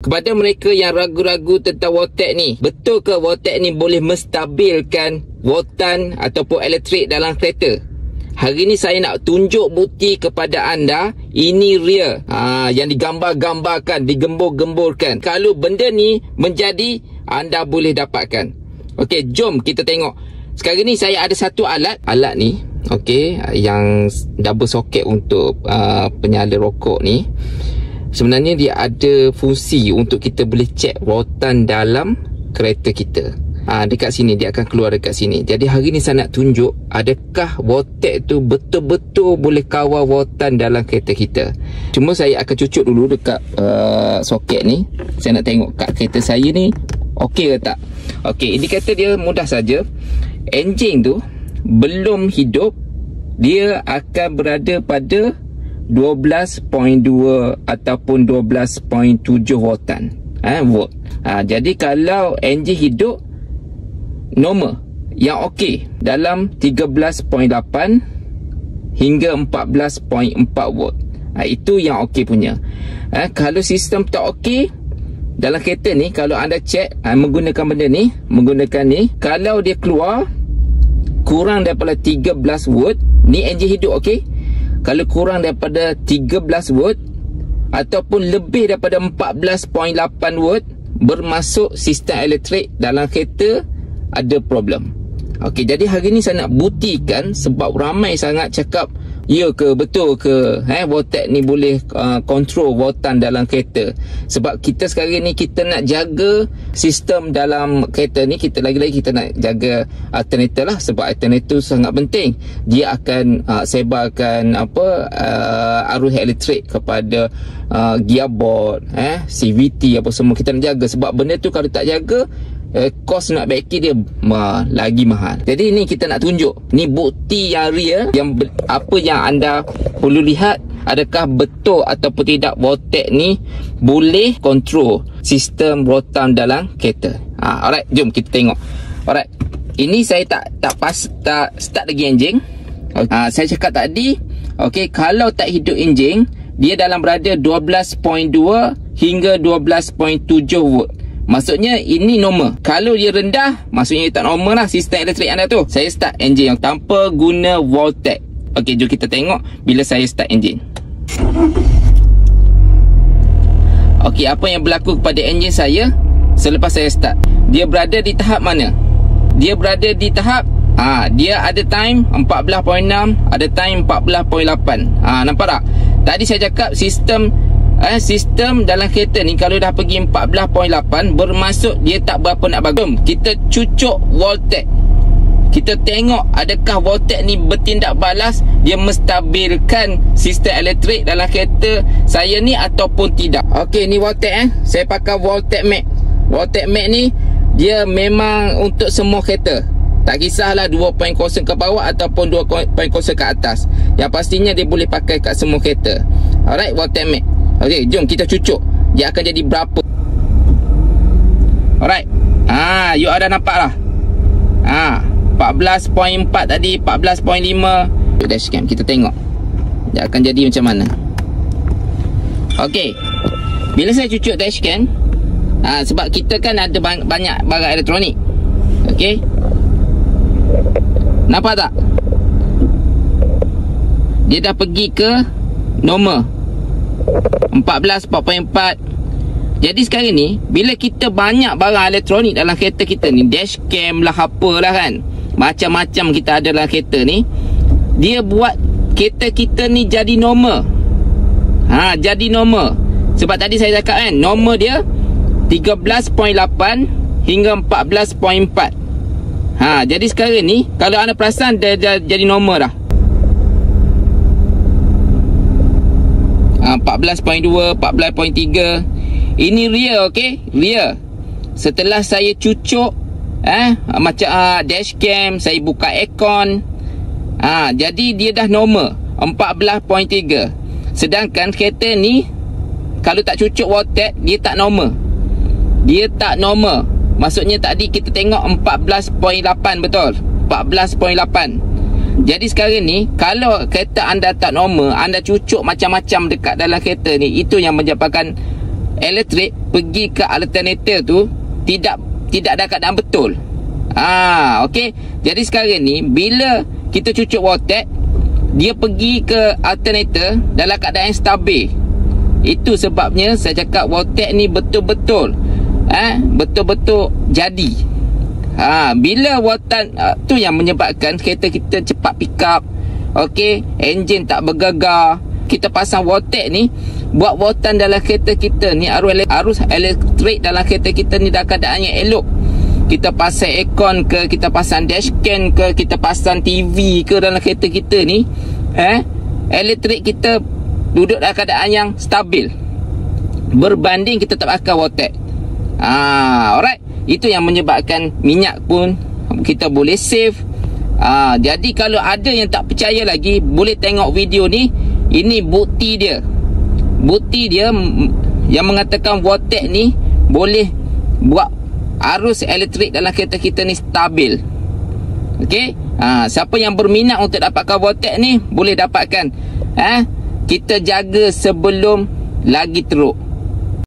Kepada mereka yang ragu-ragu tentang Voltec ni, betul ke Voltec ni boleh menstabilkan voltan ataupun elektrik dalam kereta? Hari ni saya nak tunjuk bukti kepada anda. Ini real, yang digambar-gambarkan, digembur-gemburkan. Kalau benda ni menjadi, anda boleh dapatkan. Okey, jom kita tengok. Sekarang ni saya ada satu alat ni, okey, yang double socket untuk penyala rokok ni. Sebenarnya dia ada fungsi untuk kita boleh cek voltan dalam kereta kita. Dekat sini, dia akan keluar dekat sini. Jadi hari ni saya nak tunjuk, adakah Voltec tu betul-betul boleh kawal voltan dalam kereta kita. Cuma saya akan cucuk dulu dekat soket ni. Saya nak tengok kat kereta saya ni okey ke tak. Okey, indikator dia mudah saja. Enjin tu belum hidup, dia akan berada pada 12.2 ataupun 12.7 voltan. Volt. Jadi kalau enjin hidup, normal, yang okey dalam 13.8 hingga 14.4 volt. Itu yang okey punya. Kalau sistem tak okey dalam kereta ni, kalau anda cek menggunakan benda ni, kalau dia keluar kurang daripada 13 volt, ni enjin hidup, okey. Kalau kurang daripada 13 volt ataupun lebih daripada 14.8 volt, bermaksud sistem elektrik dalam kereta ada problem. Okey, jadi hari ni saya nak buktikan, sebab ramai sangat cakap ya ke, betul ke Voltec ni boleh kontrol voltan dalam kereta. Sebab kita sekarang ni kita nak jaga sistem dalam kereta ni, kita lagi-lagi kita nak jaga alternator lah. Sebab alternator sangat penting. Dia akan sebarkan arus elektrik kepada gearbox, CVT apa semua kita nak jaga. Sebab benda tu kalau tak jaga, kos nak baiki dia lagi mahal. Jadi ni kita nak tunjuk, ni bukti yang real, yang apa yang anda perlu lihat, adakah betul ataupun tidak Voltec ni boleh kontrol sistem voltan dalam kereta. Alright, jom kita tengok. Alright, ini saya tak start lagi enjin. Saya cakap tadi, okey, kalau tak hidup enjin, dia dalam berada 12.2 hingga 12.7 volt. Maksudnya ini normal. Kalau dia rendah, maksudnya tak normal lah sistem elektrik anda tu. Saya start enjin yang tanpa guna Voltec. Okey, jom kita tengok bila saya start enjin. Okey, apa yang berlaku kepada enjin saya selepas saya start? Dia berada di tahap mana? Dia berada di tahap dia ada time 14.6, ada time 14.8. Nampak tak? Tadi saya cakap sistem dalam kereta ni kalau dah pergi 14.8, bermaksud dia tak berapa nak bagus. Kita cucuk Voltec, kita tengok adakah Voltec ni bertindak balas, dia menstabilkan sistem elektrik dalam kereta saya ni ataupun tidak. Okey, ni Voltec saya pakai Voltec Max. Voltec Max ni dia memang untuk semua kereta. Tak kisahlah 2.0 ke bawah ataupun 2.0 ke atas. Yang pastinya dia boleh pakai kat semua kereta. Alright, Voltec Max. Okey, jom kita cucuk. Dia akan jadi berapa? Alright. You ada nampak lah. 14.4 tadi, 14.5. Dashcam kita tengok. Dia akan jadi macam mana. Okey. Bila saya cucuk dashcam, sebab kita kan ada banyak barang elektronik. Okey. Nampak tak? Dia dah pergi ke normal 14, 4.4. Jadi sekarang ni, bila kita banyak barang elektronik dalam kereta kita ni, dashcam lah, apalah kan, macam-macam kita ada dalam kereta ni, dia buat kereta kita ni jadi normal. Jadi normal. Sebab tadi saya cakap kan, normal dia 13.8 hingga 14.4. Jadi sekarang ni, kalau anda perasan, dia jadi normal dah. 14.2, 14.3. Ini real, okey? Real. Setelah saya cucuk macam dashcam, saya buka aircon, jadi dia dah normal 14.3. Sedangkan kereta ni kalau tak cucuk Voltec, dia tak normal. Dia tak normal. Maksudnya tadi kita tengok 14.8, betul? 14.8. Jadi sekarang ni, kalau kereta anda tak normal, anda cucuk macam-macam dekat dalam kereta ni, itu yang menyebabkan elektrik pergi ke alternator tu tidak dalam keadaan betul. Okey. Jadi sekarang ni bila kita cucuk voltage, dia pergi ke alternator dalam keadaan yang stabil. Itu sebabnya saya cakap voltage ni betul-betul betul-betul jadi. Bila voltage tu yang menyebabkan kereta kita cepat pick up. Okey, enjin tak bergegar. Kita pasang voltage ni buat voltage dalam kereta kita ni, arus elektrik dalam kereta kita ni dalam keadaan yang elok. Kita pasang aircon ke, kita pasang dashcam ke, kita pasang TV ke dalam kereta kita ni, elektrik kita duduk dalam keadaan yang stabil berbanding kita tak pakai voltage. Alright. Itu yang menyebabkan minyak pun kita boleh save. Jadi kalau ada yang tak percaya lagi, boleh tengok video ni. Ini bukti dia. Bukti dia yang mengatakan voltage ni boleh buat arus elektrik dalam kereta kita ni stabil. Okey. Siapa yang berminat untuk dapatkan voltage ni boleh dapatkan. Kita jaga sebelum lagi teruk.